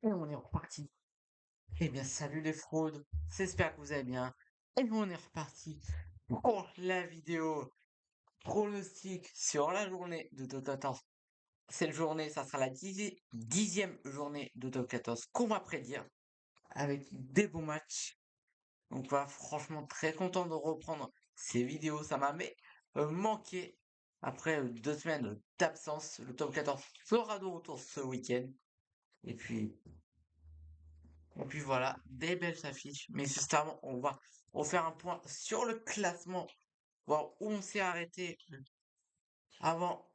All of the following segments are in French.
Et on est reparti. Eh bien, salut les fraudes. J'espère que vous allez bien. Et on est reparti pour la vidéo pronostic sur la journée de top 14. Cette journée, ça sera la dixième journée de top 14 qu'on va prédire avec des bons matchs. Donc voilà, franchement très content de reprendre ces vidéos. Ça m'a manqué après 2 semaines d'absence. Le top 14 sera de retour ce week-end. Et puis, Et puis voilà, des belles affiches. Mais juste avant, on va faire un point sur le classement, voir où on s'est arrêté avant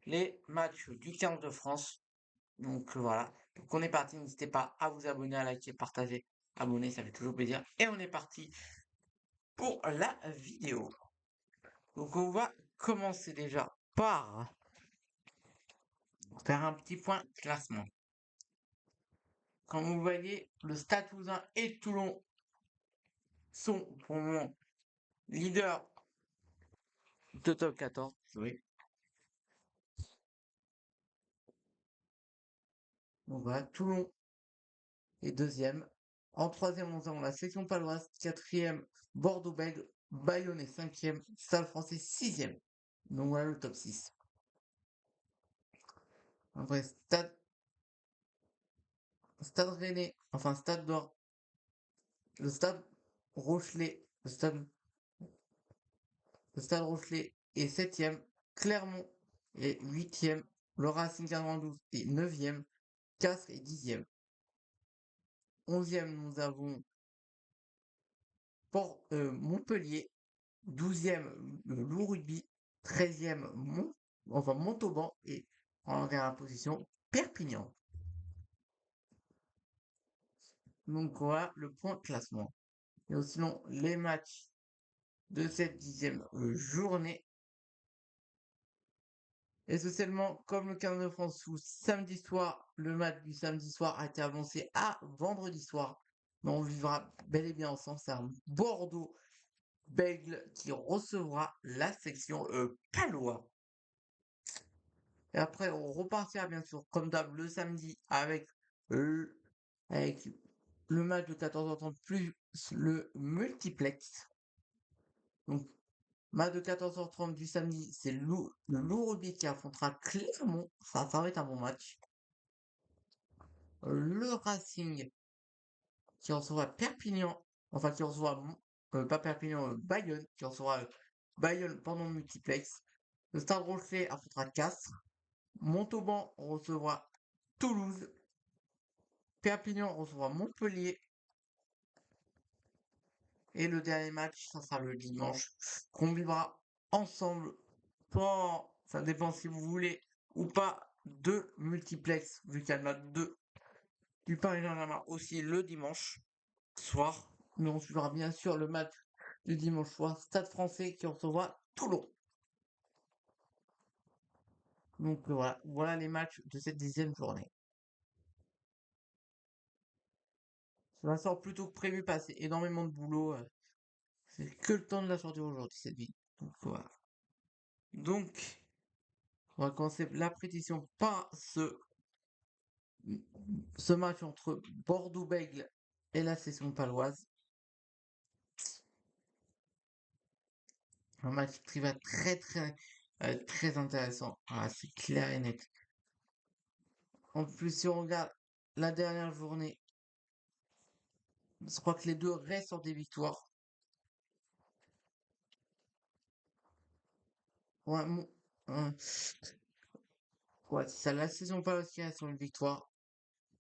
les matchs du 15 de France. Donc voilà, donc on est parti. N'hésitez pas à vous abonner, à liker, partager, abonner, ça fait toujours plaisir. Et on est parti pour la vidéo. Donc on va commencer déjà par faire un petit point classement. Comme vous voyez, le Stade Toulousain et Toulon sont pour le moment leaders de top 14. Oui. Donc voilà, Toulon est deuxième. En troisième, nous avons la section paloise. Quatrième, Bordeaux-Bègles. Bayonne est cinquième. Stade français sixième. Donc voilà le top 6. Après, Stade Rennais, enfin Stade d'Or, le Stade Rochelet, le Stade Rochelet est septième. Clermont est huitième. Le Racing 92 est neuvième. Castres est dixième. Onzième, nous avons Montpellier. 12e, le Loup Rugby. 13e, Montauban. Et en dernière position, Perpignan. Donc voilà le point classement. Et sinon, les matchs de cette dixième journée. Essentiellement, comme le 15 de France où samedi soir, le match du samedi soir a été avancé à vendredi soir. Mais on vivra bel et bien ensemble. C'est un Bordeaux-Bègles qui recevra la section palois. Et après, on repartira bien sûr, comme d'hab, le samedi le, avec le match de 14h30 plus le multiplex. Donc, match de 14h30 du samedi, c'est le Loup Rugby qui affrontera Clermont. Ça va être un bon match. Le Racing qui recevra Perpignan. Enfin, qui recevra, pas Perpignan, Bayonne. Qui recevra Bayonne pendant le multiplex. Le Stade Rochelet affrontera Castres. Montauban recevra Toulouse. Perpignan recevra Montpellier. Et le dernier match, ça sera le dimanche, qu'on vivra ensemble. Ça dépend si vous voulez ou pas, de multiplex, vu qu'il y en a deux du Paris Saint-Germain aussi le dimanche soir. Mais on suivra bien sûr le match du dimanche soir, Stade français qui recevra Toulon. Donc voilà les matchs de cette dixième journée. Ça sort plutôt que prévu, passer énormément de boulot. C'est que le temps de la sortir aujourd'hui, cette vie. Donc voilà. Donc, on va commencer la prédiction par ce match entre Bordeaux-Bègles et la section paloise. Un match qui va très intéressant. Ah, c'est clair et net. En plus, si on regarde la dernière journée, je crois que les deux restent sur des victoires. Ouais, euh, ouais, c'est ça, la saison paloise qui reste sur une victoire,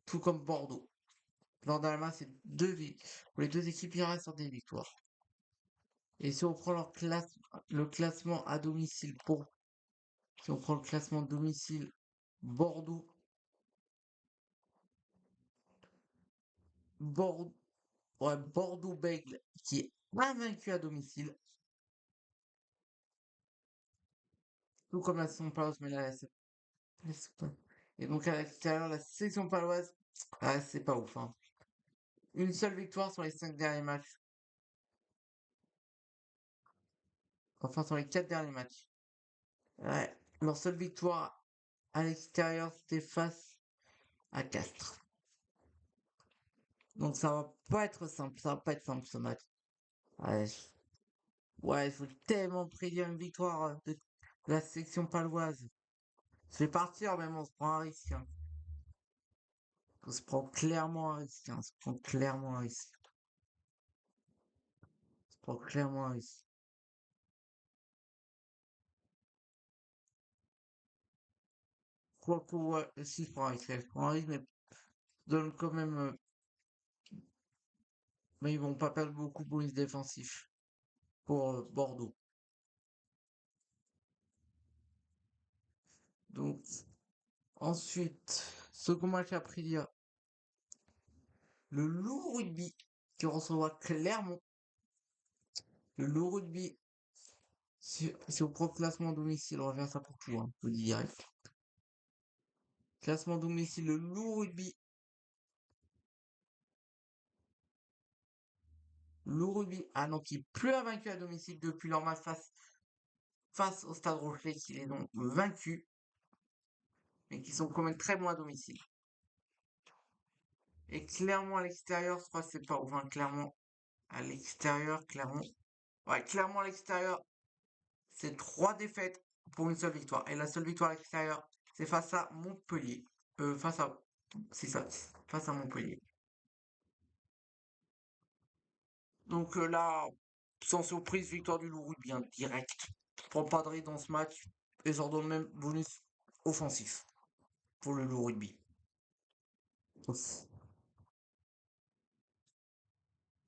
tout comme Bordeaux. Normalement, c'est pour les deux équipes, il reste sur des victoires. Et si on prend le classement à domicile si on prend le classement domicile, Bordeaux, Bordeaux, ouais, Bordeaux-Bègles qui est invaincu à domicile, tout comme la saison paloise, mais là, c'est pas. Et donc à l'extérieur, la section paloise, c'est pas ouf, hein. Une seule victoire sur les 5 derniers matchs. Enfin, sur les 4 derniers matchs. Ouais. Leur seule victoire à l'extérieur, c'était face à Castres. Donc ça va pas être simple, ça va pas être simple ce match. Ouais, ouais, je veux tellement prédire une victoire de la section paloise. Je vais partir, même on se prend un risque, hein. On se prend clairement un risque, hein. On se prend clairement un risque. On se prend clairement un risque. Quoique, ouais, si je prends un risque, je prends un risque, mais je donne quand même. Mais ils vont pas perdre beaucoup de bonus défensifs pour Bordeaux. Donc, ensuite, second match à prédire, le Loup Rugby qui recevra Clermont. Le Loup Rugby, c'est au propre classement domicile, on va faire ça pour tout, hein, je vous dis direct. Classement domicile, le Loup Rugby. Loup Rugby, ah non, qui est plus invaincu à domicile depuis leur match face au Stade Rochelet, qui les ont vaincus, mais qui sont quand même très bons à domicile. Et Clermont à l'extérieur, je crois que c'est pas, enfin, Clermont à l'extérieur, Clermont. Ouais, Clermont à l'extérieur, c'est 3 défaites pour une seule victoire. Et la seule victoire à l'extérieur, c'est face à Montpellier. Face à. C'est ça, face à Montpellier. Donc là, sans surprise, victoire du Loup bien direct. Je prends pas de risque dans ce match. Et j'en donne même bonus offensif pour le Loup Rugby.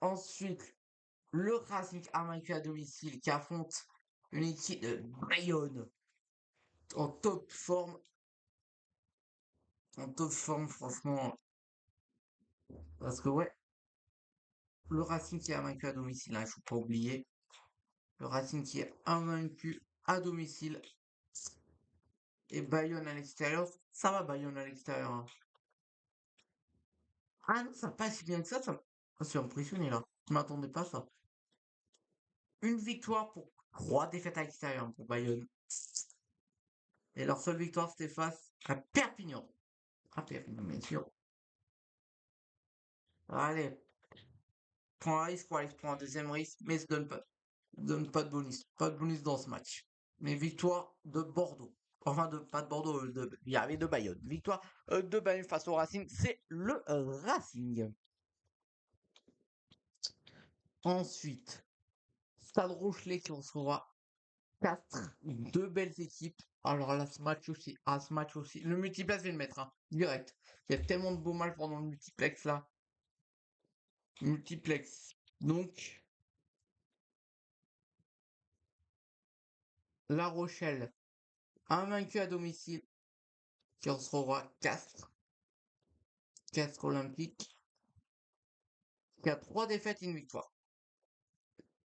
Ensuite, le Racing invaincu à domicile qui affronte une équipe de Bayonne en top forme. En top forme, franchement. Parce que ouais, le Racing qui est invaincu à domicile, il ne faut pas oublier. Le Racing qui est invaincu à domicile. Et Bayonne à l'extérieur. Ça va Bayonne à l'extérieur, hein. Ah non, ça passe si bien que ça. Je suis impressionné là. Je m'attendais pas à ça. Une victoire pour 3 défaites à l'extérieur pour Bayonne. Et leur seule victoire, c'était face à Perpignan. À Perpignan, bien sûr. Allez, prends un risque pour aller prendre un deuxième risque, mais se donne pas de bonus. Pas de bonus dans ce match. Mais victoire de Bordeaux. Enfin, pas de Bordeaux, il y avait de Bayonne. Victoire de Bayonne face au Racing, c'est le Racing. Ensuite, Stade Rochelet qui recevra 2 belles équipes. Alors là, ce match aussi. Ah, ce match aussi. Le multiplex, je vais le mettre, hein, direct. Il y a tellement de beaux matchs pendant le multiplex là. Multiplex. Donc, La Rochelle, invaincu à domicile, qui recevra Castres. Castres Olympique, qui a 3 défaites et une victoire.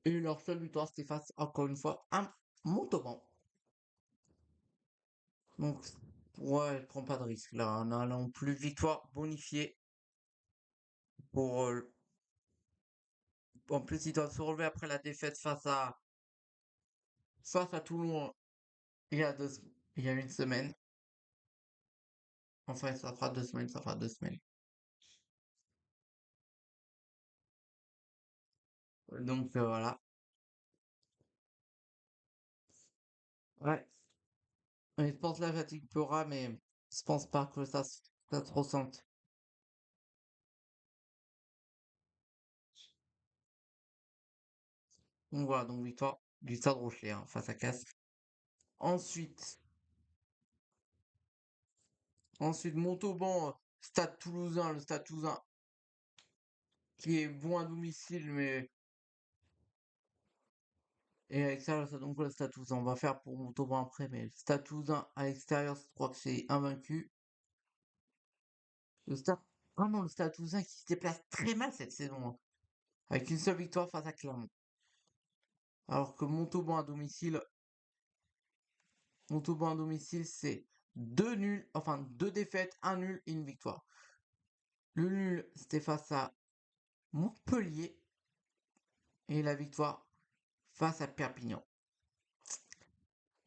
Et leur seule victoire, c'était face, encore une fois, à Montauban. Donc, ouais, prends pas de risque là. On a non plus victoire bonifiée pour. En plus, ils doivent se relever après la défaite face à Toulon il y a il y a une semaine. Enfin, ça fera 2 semaines, ça fera 2 semaines. Donc voilà. Ouais. Et je pense que la fatigue pleura, mais je pense pas que ça se ressente. Donc voilà, donc victoire du Stade Rochelet hein, face à Castres. Ensuite, Montauban, Stade Toulousain, le Stade Toulousain qui est bon à domicile, mais et avec ça, donc le Stade Toulousain, on va faire pour Montauban après, mais le Stade Toulousain à l'extérieur, je crois que c'est invaincu. Le Stade, ah non, le Stade Toulousain qui se déplace très mal cette saison, hein, avec une seule victoire face à Clermont. Alors que Montauban à domicile, c'est 2 nuls, enfin 2 défaites, un nul et une victoire. Le nul, c'était face à Montpellier et la victoire face à Perpignan.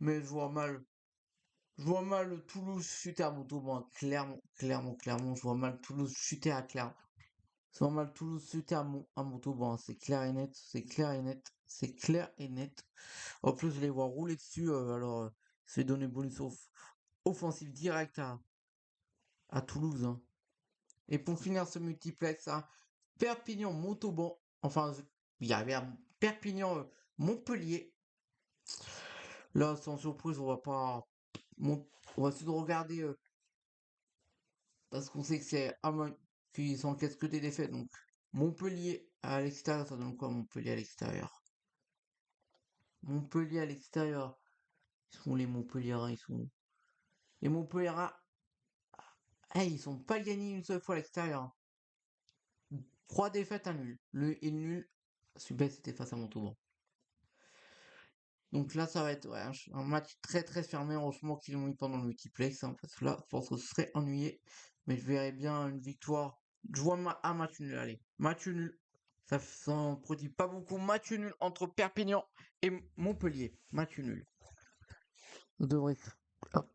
Mais je vois mal Toulouse chuter à Montauban, Clermont, je vois mal Toulouse chuter à Clermont. C'est normal, Toulouse c'était à Montauban, hein, c'est clair et net, c'est clair et net, c'est clair et net. En plus, je les vois rouler dessus, alors c'est donner bonus offensif direct à Toulouse, hein. Et pour finir ce multiplex, hein, Perpignan-Montauban, enfin, il y avait un Perpignan-Montpellier. Là, sans surprise, on va pas. On va essayer de regarder parce qu'on sait que c'est qu'ils s'encaissent que des défaites. Donc, Montpellier à l'extérieur, ça donne quoi Montpellier à l'extérieur? Montpellier à l'extérieur. Ils sont les Montpelliérains, ils sont. Les Montpelliérains, ils sont pas gagnés une seule fois à l'extérieur, hein. 3 défaites, un nul. Le et le nul, super, c'était face à Montauban. Donc là, ça va être ouais, un match très très fermé. Heureusement qu'ils l'ont mis pendant le multiplex, hein, parce que là, je pense que ce serait ennuyé. Mais je verrais bien une victoire. Je vois un match nul, allez. Match nul. Ça s'en produit pas beaucoup. Match nul entre Perpignan et Montpellier. Match nul. On devrait. Hop.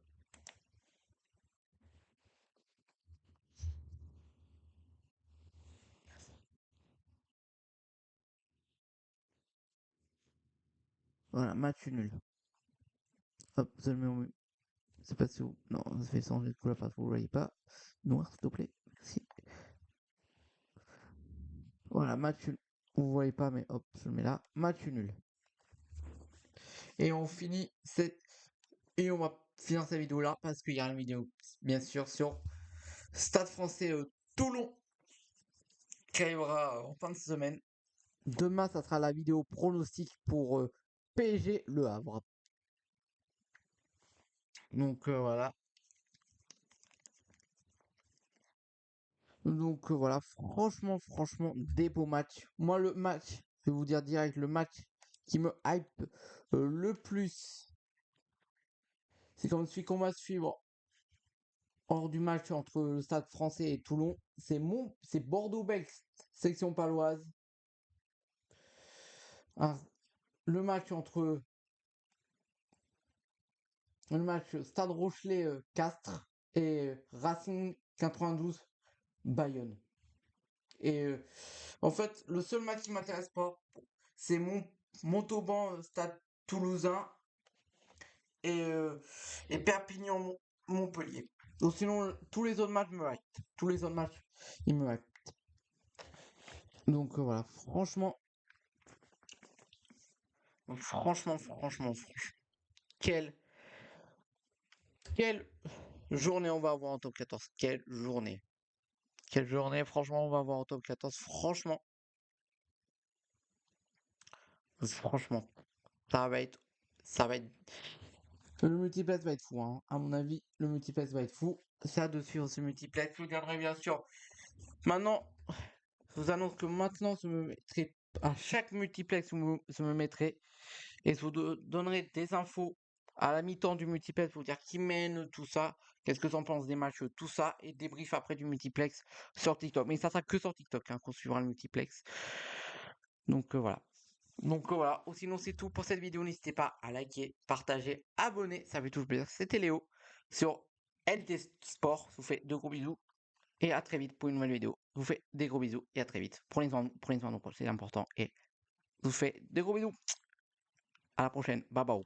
Voilà, match nul. Hop, ça le met au. C'est pas si vous. Non, ça fait changer de couleur parce que vous voyez pas. Noir, s'il te plaît. Merci. Voilà, match nul. Vous voyez pas, mais hop, je le mets là. Match nul. Et on finit cette. Et on va finir cette vidéo là parce qu'il y a une vidéo, bien sûr, sur Stade français Toulon qui arrivera en fin de semaine. Demain, ça sera la vidéo pronostic pour PSG Le Havre. Donc voilà. Donc voilà, franchement, des beaux matchs. Moi, le match, je vais vous dire direct, le match qui me hype le plus, c'est comme celui qu'on va suivre hors du match entre le Stade français et Toulon. C'est Bordeaux-Bègles, section paloise. Ah, le match entre le match Stade Rochelet Castres et Racing 92 Bayonne. Et en fait, le seul match qui m'intéresse pas, c'est Montauban Stade Toulousain et, et Perpignan Montpellier. Donc sinon, tous les autres matchs me hype. Tous les autres matchs, ils me hype. Donc voilà, franchement, quelle, quelle journée on va avoir en top 14. Quelle journée. Quelle journée, franchement, on va avoir en top 14. Franchement, ça va être, ça va être. Le multiplex va être fou, hein. À mon avis, le multiplex va être fou. C'est à de suivre ce multiplex. Je vous garderai bien sûr. Maintenant, je vous annonce que maintenant, je me mettrai à chaque multiplex, je me mettrai et je vous donnerai des infos à la mi-temps du multiplex pour vous dire qui mène, tout ça. Qu'est-ce que j'en pense des matchs, tout ça. Et débrief après du multiplex sur TikTok. Mais ça sera que sur TikTok hein, qu'on suivra le multiplex. Donc voilà. Donc voilà, sinon c'est tout pour cette vidéo. N'hésitez pas à liker, partager, abonner, ça fait toujours plaisir. C'était Léo sur LT Sport. Je vous fais de gros bisous et à très vite pour une nouvelle vidéo. Je vous fais des gros bisous et à très vite. Prenez soin de vous, c'est important. Et je vous fais des gros bisous. À la prochaine. Bye bye.